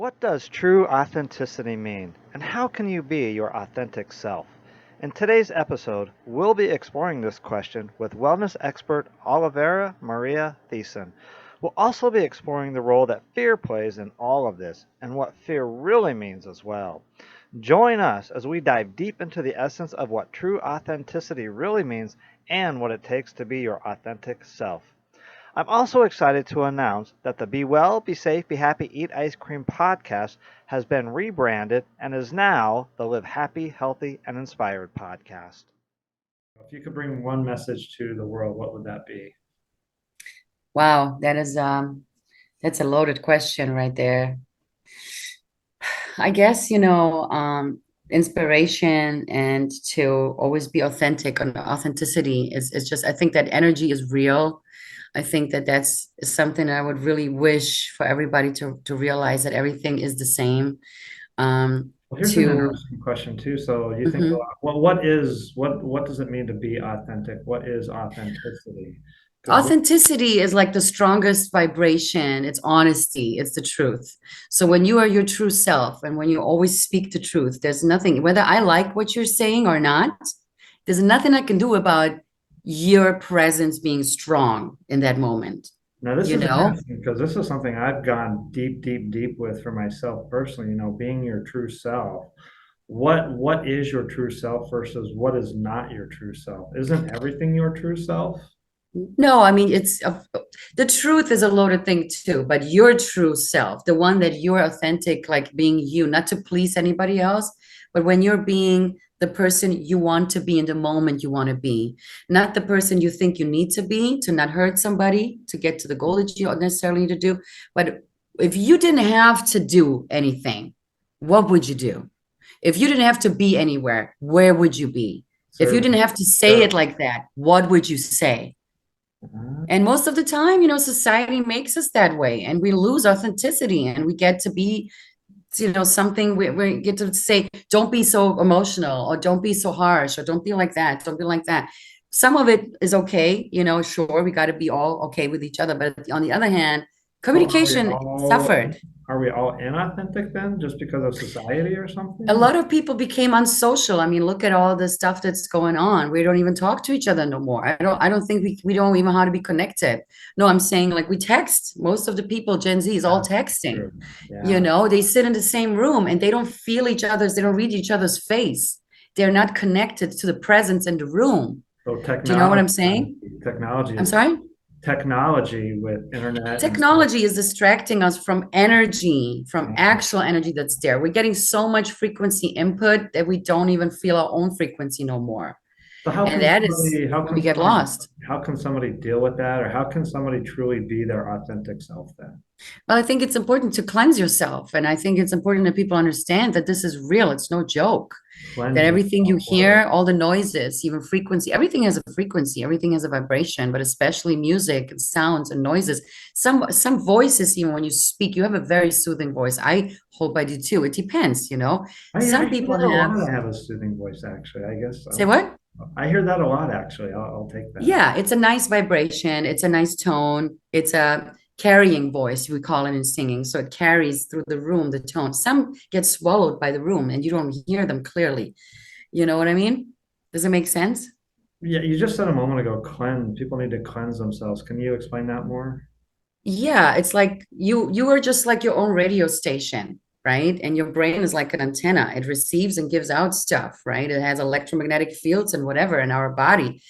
What does true authenticity mean, and how can you be your authentic self? In today's episode, we'll be exploring this question with wellness expert Olivera Maria Thiessen. We'll also be exploring the role that fear plays in all of this and what fear really means as well. Join us as we dive deep into the essence of what true authenticity really means and what it takes to be your authentic self. I'm also excited to announce that the Be Well, Be Safe, Be Happy, Eat Ice Cream podcast has been rebranded and is now the Live Happy, Healthy, and Inspired podcast. If you could bring one message to the world, what would that be? Wow, that's a loaded question right there. I guess, inspiration and to always be authentic and authenticity is just, I think that energy is real. I think that that's something that I would really wish for everybody to realize that everything is the same. Well, here's an To interesting question too. So you think a Mhm. lot, well, what does it mean to be authentic? What is authenticity? Because Authenticity is like the strongest vibration. It's honesty, it's the truth. So when you are your true self and when you always speak the truth, there's nothing, whether I like what you're saying or not, there's nothing I can do about your presence being strong in that moment, now this you is know? interesting because this is something I've gone deep with for myself personally, being your true self. What is your true self versus what is not your true self? Isn't everything your true self? No, I mean, the truth is a loaded thing too, but your true self, the one that you're authentic, like being you, not to please anybody else, but when you're being the person you want to be in the moment you want to be, not the person you think you need to not hurt somebody, to get to the goal that you necessarily need to do. But if you didn't have to do anything, what would you do? If you didn't have to be anywhere, where would you be? If you Serving didn't have to say good. it like that, what would you say? And most of the time, society makes us that way, and we lose authenticity, and we get to be, something we get to say, don't be so emotional, or don't be so harsh, or don't be like that, don't be like that. Some of it is okay, sure, we got to be all okay with each other. But on the other hand, So communication suffered. are we all inauthentic then just because of society or A something? lot of people became unsocial. I mean, look at all the stuff that's going on. We don't even talk to each other no more. I don't think we don't even know how to be connected. No, I'm saying like we text. Most of the people, Gen Z, is all That's texting. true. Yeah. They sit in the same room and they don't feel each other's, they don't read each other's face. They're not connected to the presence in the room. So Do you know what technology, I'm saying? technology I'm is sorry? technology with internet and stuff. Technology is distracting us from energy, from Yeah. actual energy that's there. We're getting so much frequency input that we don't even feel our own frequency no more. So how And can that is somebody how when can we get somebody lost. how can somebody deal with that, or how can somebody truly be their authentic self then? Well, I think it's important to cleanse yourself. And I think it's important that people understand that this is real. It's no joke. That Cleanse everything you yourself. Or hear, all the noises, even frequency, everything has a frequency, everything has a vibration, but especially music and sounds and noises. Some voices, even when you speak, you have a very soothing voice. I hope I do too. It depends. I Some hear people that a have, lot. I have a soothing voice, actually. I guess say what? I hear that a lot, actually. I'll take that. Yeah, it's a nice vibration. It's a nice tone. It's a carrying voice, we call it in singing. So it carries through the room, the tone. Some get swallowed by the room and you don't hear them clearly. You know what I mean? Does it make sense? Yeah, you just said a moment ago, cleanse. People need to cleanse themselves. Can you explain that more? Yeah, it's like you are just like your own radio station, right? And your brain is like an antenna. It receives and gives out stuff, right? It has electromagnetic fields and whatever in our body.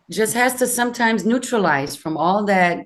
Just has to sometimes neutralize from all that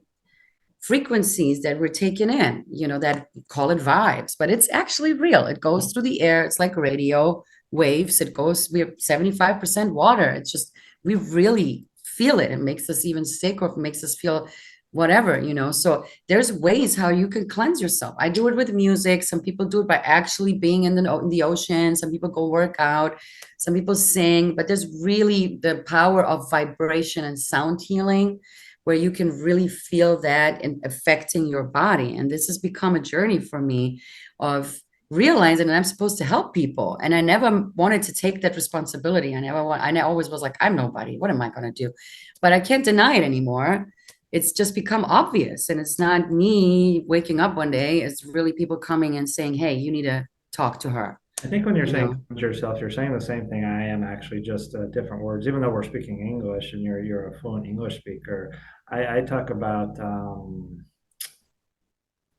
frequencies that we're taking in, that call it vibes, but it's actually real. It goes through the air. It's like radio waves. We're 75% water. It's just, we really feel it. It makes us even sick, or if it makes us feel whatever. So there's ways how you can cleanse yourself. I do it with music. Some people do it by actually being in the ocean. Some people go work out. Some people sing, but there's really the power of vibration and sound healing where you can really feel that and affecting your body. And this has become a journey for me of realizing that I'm supposed to help people. And I never wanted to take that responsibility. I always was like, I'm nobody. What am I going to do? But I can't deny it anymore. it's just become obvious. And it's not me waking up one day, it's really people coming and saying, hey, you need to talk to her, I think when you're you saying know. come to yourself, you're saying the same thing I am actually, just different words. Even though we're speaking English and you're a fluent English speaker, I talk about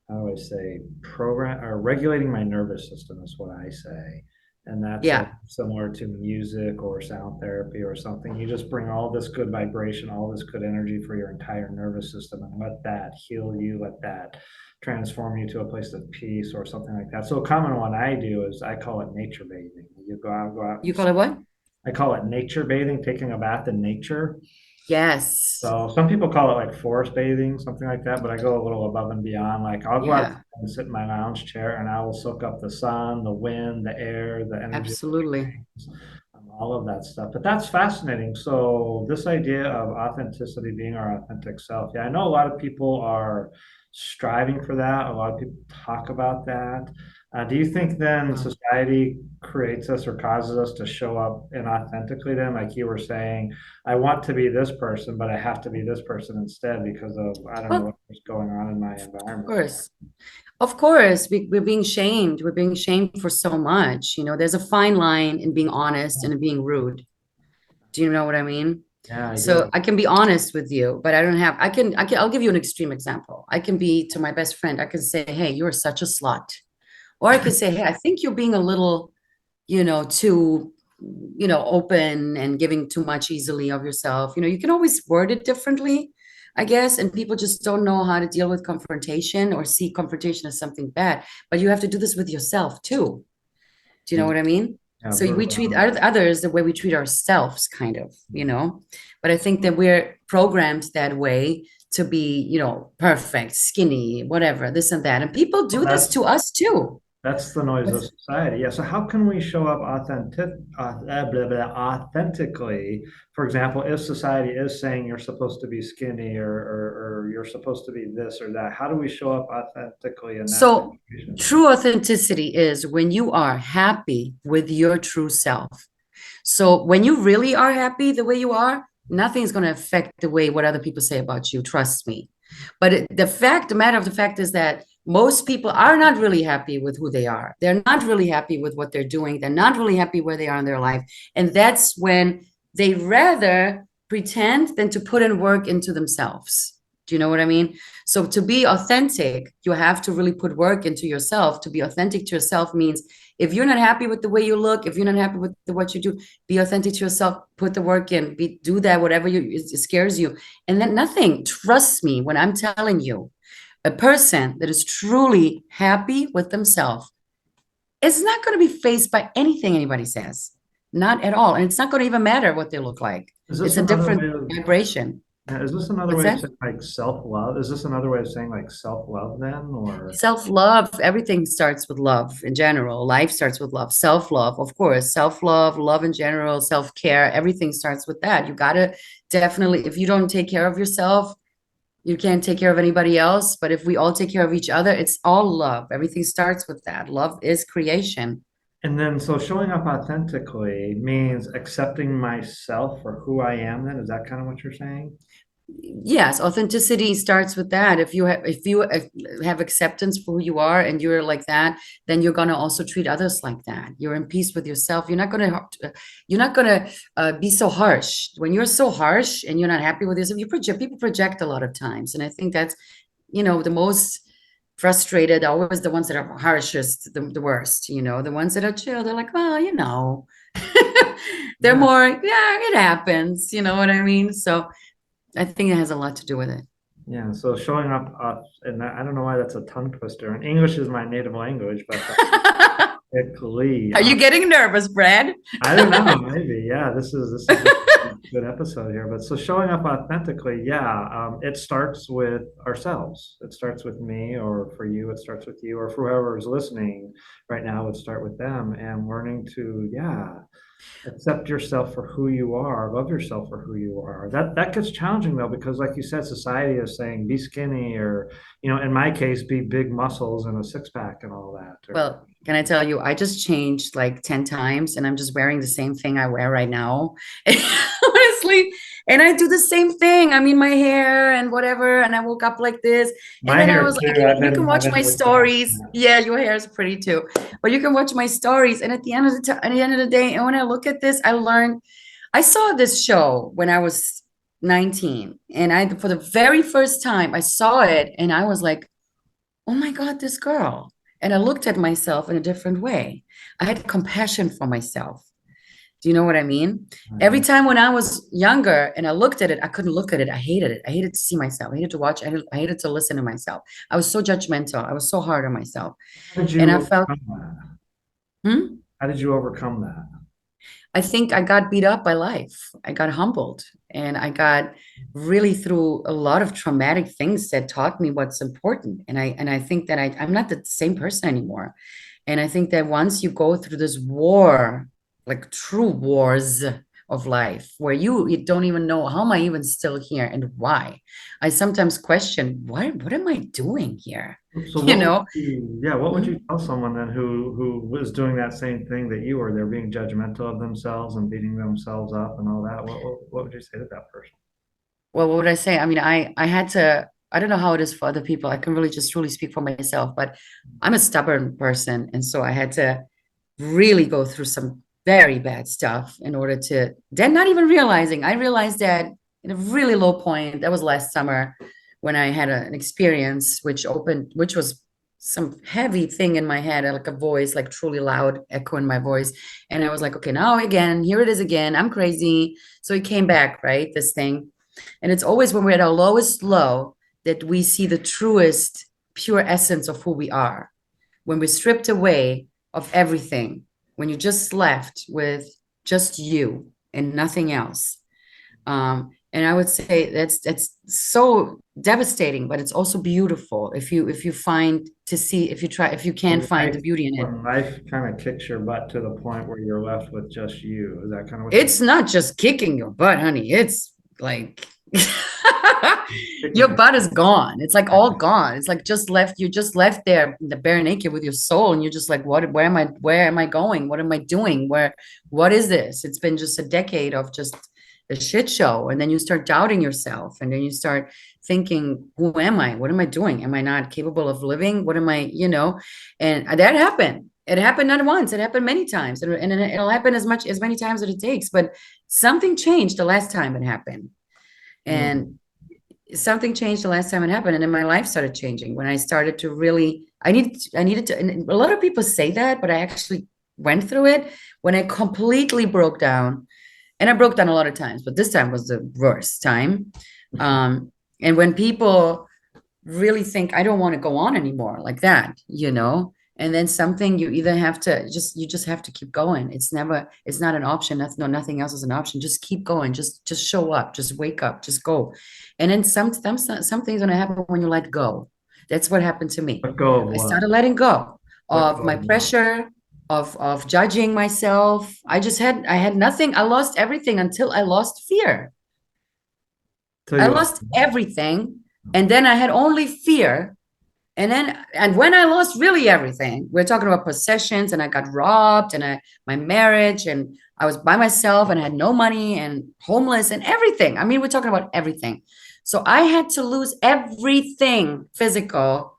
how do I say, program or regulating my nervous system is what I say. And that's Yeah, similar to music or sound therapy or something. You just bring all this good vibration, all this good energy for your entire nervous system and let that heal you, let that transform you to a place of peace or something like that. So a common one I do is I call it nature bathing. You go out, you call it what? I call it nature bathing, taking a bath in nature. Yes. So some people call it like forest bathing, something like that, but I go a little above and beyond. Like I'll go out Yeah, and sit in my lounge chair and I will soak up the sun, the wind, the air, the energy of the absolutely. trees, all of that stuff. But that's fascinating. So this idea of authenticity being our authentic self. Yeah, I know a lot of people are striving for that. A lot of people talk about that. Do you think then Wow. society creates us or causes us to show up inauthentically then, like you were saying? I want to be this person, but I have to be this person instead because of, I don't know Well, what's going on in my of environment. course. Of course, we're being shamed. We're being shamed for so much. You know, there's a fine line in being honest and in being rude. Do you know what I mean? Yeah, I So do. I can be honest with you, but I don't have, I'll give you an extreme example. I can be to my best friend, I can say, hey, you're such a slut. Or I could say, hey, I think you're being a little, too, open and giving too much easily of yourself. You can always word it differently, I guess. And people just don't know how to deal with confrontation or see confrontation as something bad. But you have to do this with yourself too. Do you know what I mean? Yeah, So we brutally treat honest. others the way we treat ourselves, kind of. But I think that we're programmed that way to be, perfect, skinny, whatever, this and that. And people Well, do this to us too. that's the noise of With society. Yeah. So how can we show up blah, blah, authentically? For example, if society is saying you're supposed to be skinny or you're supposed to be this or that, how do we show up authentically in that So situation? true authenticity is when you are happy with your true self. So when you really are happy the way you are, nothing's going to affect the way what other people say about you. Trust me. But the matter of the fact is that most people are not really happy with who they are. They're not really happy with what they're doing. They're not really happy where they are in their life. And that's when they rather pretend than to put in work into themselves. Do you know what I mean? So to be authentic, you have to really put work into yourself. To be authentic to yourself means if you're not happy with the way you look, if you're not happy with what you do, be authentic to yourself, put the work in, do that, whatever it scares you. And then nothing, trust me, when I'm telling you, a person that is truly happy with themselves is not going to be faced by anything anybody says. Not at all. And it's not going to even matter what they look like. Is It's this a another different way of vibration. Yeah, is this another What's way of that? saying like self-love? Is this another way of saying like self-love then, or Self-love, everything starts with love in general. Life starts with love. Self-love, of course. Self-love, love in general, self-care, everything starts with that. You got to definitely, if you don't take care of yourself, you can't take care of anybody else. But if we all take care of each other, it's all love. Everything starts with that. Love is creation. and then so showing up authentically means accepting myself for who I am then? Is that kind of what you're saying? Yes, authenticity starts with that. If you have acceptance for who you are and you're like that, then you're gonna also treat others like that. You're in peace with yourself. You're not gonna be so harsh. When you're so harsh and you're not happy with yourself, people project a lot of times, and I think that's the most frustrated, always the ones that are harshest, the worst. The ones that are chill, they're like, well, they're Yeah. more, yeah, it happens. You know what I mean? So. I think it has a lot to do with it. Yeah. So showing up, and I don't know why that's a tongue twister. And English is my native language, but authentically, Are you getting nervous, Brad? I don't know, maybe. Yeah, this is a good episode here. But so showing up authentically, yeah, it starts with ourselves. It starts with me, or for you, it starts with you, or for whoever is listening right now, it would start with them and learning to, yeah, accept yourself for who you are, love yourself for who you are. That gets challenging though, because like you said, society is saying be skinny, or in my case, be big muscles and a six pack and all that. Or Well, can I tell you, I just changed like 10 times and I'm just wearing the same thing I wear right now. honestly. And I do the same thing. I mean, my hair and whatever, and I woke up like this. And My then I hair was, too. you can I've watch been my working on stories. that. Yeah, your hair is pretty too. But you can watch my stories. And at the end of the day, and when I look at this, I learned. I saw this show when I was 19, and for the very first time, I saw it, and I was like, oh my God, this girl. And I looked at myself in a different way. I had compassion for myself. Do you know what I mean? Every time when I was younger and I looked at it, I couldn't look at it. I hated it. I hated to see myself. I hated to watch. I hated to listen to myself. I was so judgmental. I was so hard on myself. How did And you I felt, overcome that? hmm? How did you overcome that? I think I got beat up by life. I got humbled, and I got really through a lot of traumatic things that taught me what's important. And I think that I'm not the same person anymore. And I think that once you go through this war, like true wars of life, where you don't even know, how am I even still here and why? I sometimes question, what am I doing here? So You know? what would Hmm? you tell someone then who was doing that same thing that you were? They're being judgmental of themselves and beating themselves up and all that. What would you say to that person? Well, what would I say? I mean, I had to, I don't know how it is for other people. I can really just truly speak for myself, but I'm a stubborn person. And so I had to really go through some very bad stuff in order to then not even realizing. I realized that in a really low point, that was last summer when I had an experience which was some heavy thing in my head, like a voice, like truly loud echo in my voice. And I was like, okay, now again, here it is again. I'm crazy. So it came back, right? This thing. And it's always when we're at our lowest low that we see the truest, pure essence of who we are. When we're stripped away of everything, when you're just left with just you and nothing else. And I would say that's so devastating, but it's also beautiful if you find to see, if you can When find the life, beauty in it. when life kind of kicks your butt to the point where you're left with just you, is that kind of what you're It's not just kicking your butt, honey. It's like your kicking? butt is gone. It's like all gone. It's like just left. You're just left there, the bare naked with your soul, and you're just like, what? Where am I? Where am I going? What am I doing? What is this? It's been just a decade of just a shit show, and then you start doubting yourself, and then you start thinking, who am I? What am I doing? Am I not capable of living? What am I? And that happened. It happened not once. It happened many times, and it'll happen as many times as it takes. But something changed the last time it happened, Mm. and something changed the last time it happened, and then my life started changing when I started to really. I needed to. And a lot of people say that, but I actually went through it when I completely broke down, and I broke down a lot of times, but this time was the worst time. And when people really think I don't want to go on anymore like that, and then something you either have to just have to keep going. It's not an option. Nothing else is an option. Just keep going. Just show up. Just wake up. Just go. And then something's gonna happen when you let go. That's what happened to me. Let go of I what? started letting go Let of go my of what? pressure, of judging myself. I had nothing. I lost everything until I lost fear. Till I you lost. lost everything, and then I had only fear. And when I lost really everything, we're talking about possessions, and I got robbed, and my marriage, and I was by myself, and I had no money, and homeless, and everything. I mean, we're talking about everything. So I had to lose everything physical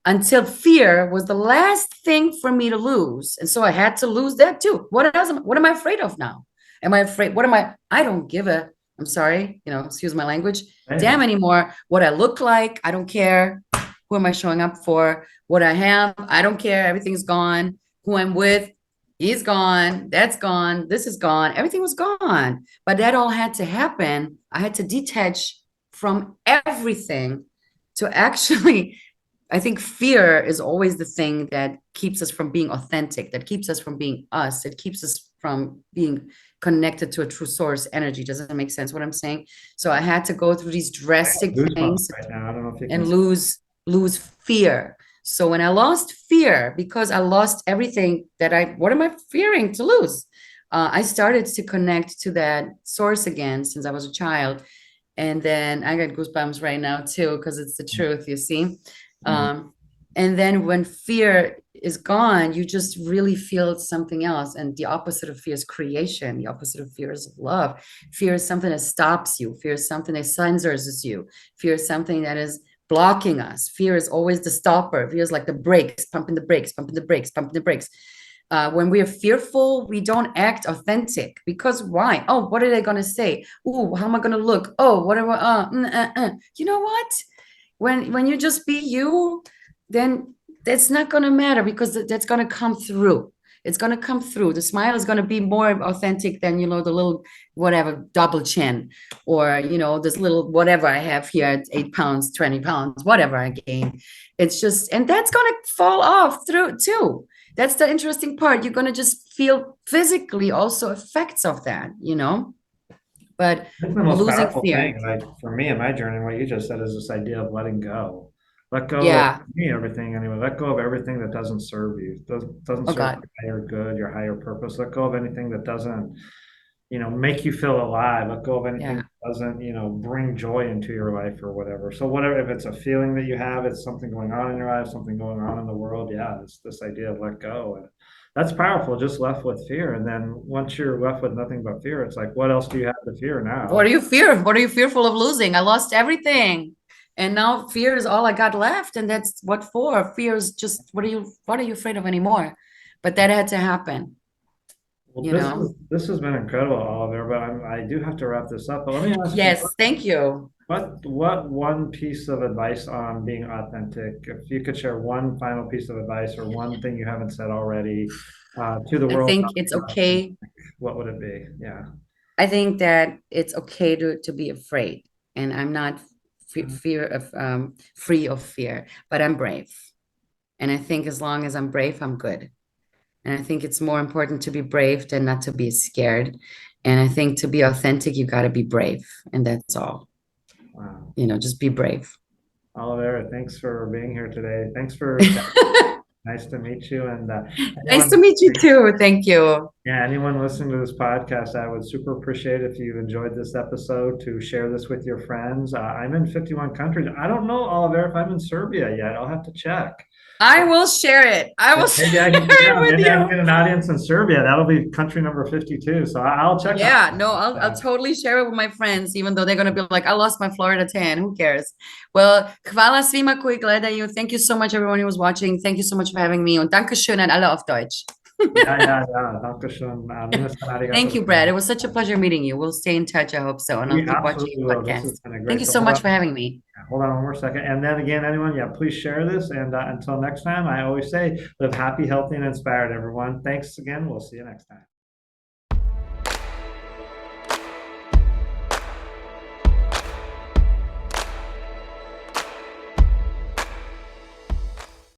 until fear was the last thing for me to lose. And so I had to lose that too. What am I afraid of now? Am I afraid? I don't give I'm sorry, excuse my language, Hey, damn anymore what I look like. I don't care. Who am I showing up for? What I have, I don't care. Everything's gone. Who I'm with, he's gone. That's gone. This is gone. Everything was gone. But that all had to happen. I had to detach from everything to actually I think fear is always the thing that keeps us from being authentic, that keeps us from being us. It keeps us from being connected to a true source energy. Does that make sense what I'm saying? So I had to go through these I got drastic goosebumps things right now. I don't know if you can and see. lose fear. So when I lost fear, because I lost everything what am I fearing to lose? I started to connect to that source again since I was a child. And then I got goosebumps right now too, because it's the truth, you see. Mm. Um, and then when fear is gone, you just really feel something else. And the opposite of fear is creation. The opposite of fear is love. Fear is something that stops you. Fear is something that censors you. Fear is something that is blocking us. Fear is always the stopper. Fear is like the brakes, pumping the brakes, pumping the brakes, pumping the brakes. When we are fearful, we don't act authentic, because why? Oh, what are they going to say? Oh, how am I going to look? Oh, whatever. You know what? When you just be you, then that's not going to matter, because that's going to come through. It's going to come through. The smile is going to be more authentic than, the little whatever double chin, or this little whatever I have here at 8 pounds, 20 pounds, whatever I gain. It's just, and that's going to fall off through too. That's the interesting part. You're going to just feel physically also effects of that, but That's the most losing powerful fear. thing, like for me in my journey, what you just said is this idea of letting go. Let go of Yeah. me, everything anyway. Let go of everything that doesn't serve you, doesn't Oh serve God. your higher good, your higher purpose. Let go of anything that doesn't, make you feel alive. Let go of anything Yeah. that doesn't, bring joy into your life or whatever. So whatever, if it's a feeling that you have, it's something going on in your life, something going on in the world. Yeah, it's this idea of let go. And that's powerful, just left with fear. And then once you're left with nothing but fear, it's like, what else do you have to fear What now? are you fear? What are you fearful of losing? I lost everything. And now fear is all I got left. And that's what for. Fear is just, what are you afraid of anymore? But that had to happen, Well, you this know? is this has been incredible, Oliver, but I do have to wrap this up. But let me ask you, Yes, thank you. what one piece of advice on being authentic, if you could share one final piece of advice or one thing you haven't said already to the I world think about it's being authentic, okay. what would it be? Yeah. I think that it's okay to be afraid. And I'm not free of fear, but I'm brave. And I think as long as I'm brave, I'm good. And I think it's more important to be brave than not to be scared. And I think to be authentic, you got to be brave. And that's all. Wow. Just be brave. Olivera, thanks for being here today. Thanks for chatting. Nice to meet you. And Nice anyone, to meet you too. Thank you. yeah, anyone listening to this podcast, I would super appreciate if you enjoyed this episode to share this with your friends. I'm in 51 countries. I don't know, Oliver, if I'm in Serbia yet. I'll have to check. I will share it. I will Maybe share I can, it yeah, with maybe I can you. get an audience in Serbia. That'll be country number 52. So I'll check on Yeah, no, I'll that. totally share it with my friends, even though they're gonna be like, I lost my Florida tan. Who cares? Well, hvala svima koji gledaju. Thank you so much, everyone who was watching. Thank you so much for having me. Und danke schön an alle auf Deutsch. Ja, ja, ja. Danke schön. Minasan arigato Thank you, Brad. It was such a gozaimasu. pleasure meeting you. We'll stay in touch, I hope so. And I'll We keep watching absolutely your will. This has podcast. been a Thank great. you So so much for having me. hold on one more second. And then again, anyone, yeah, please share this. And until next time, I always say, live happy, healthy, and inspired, everyone. Thanks again. We'll see you next time.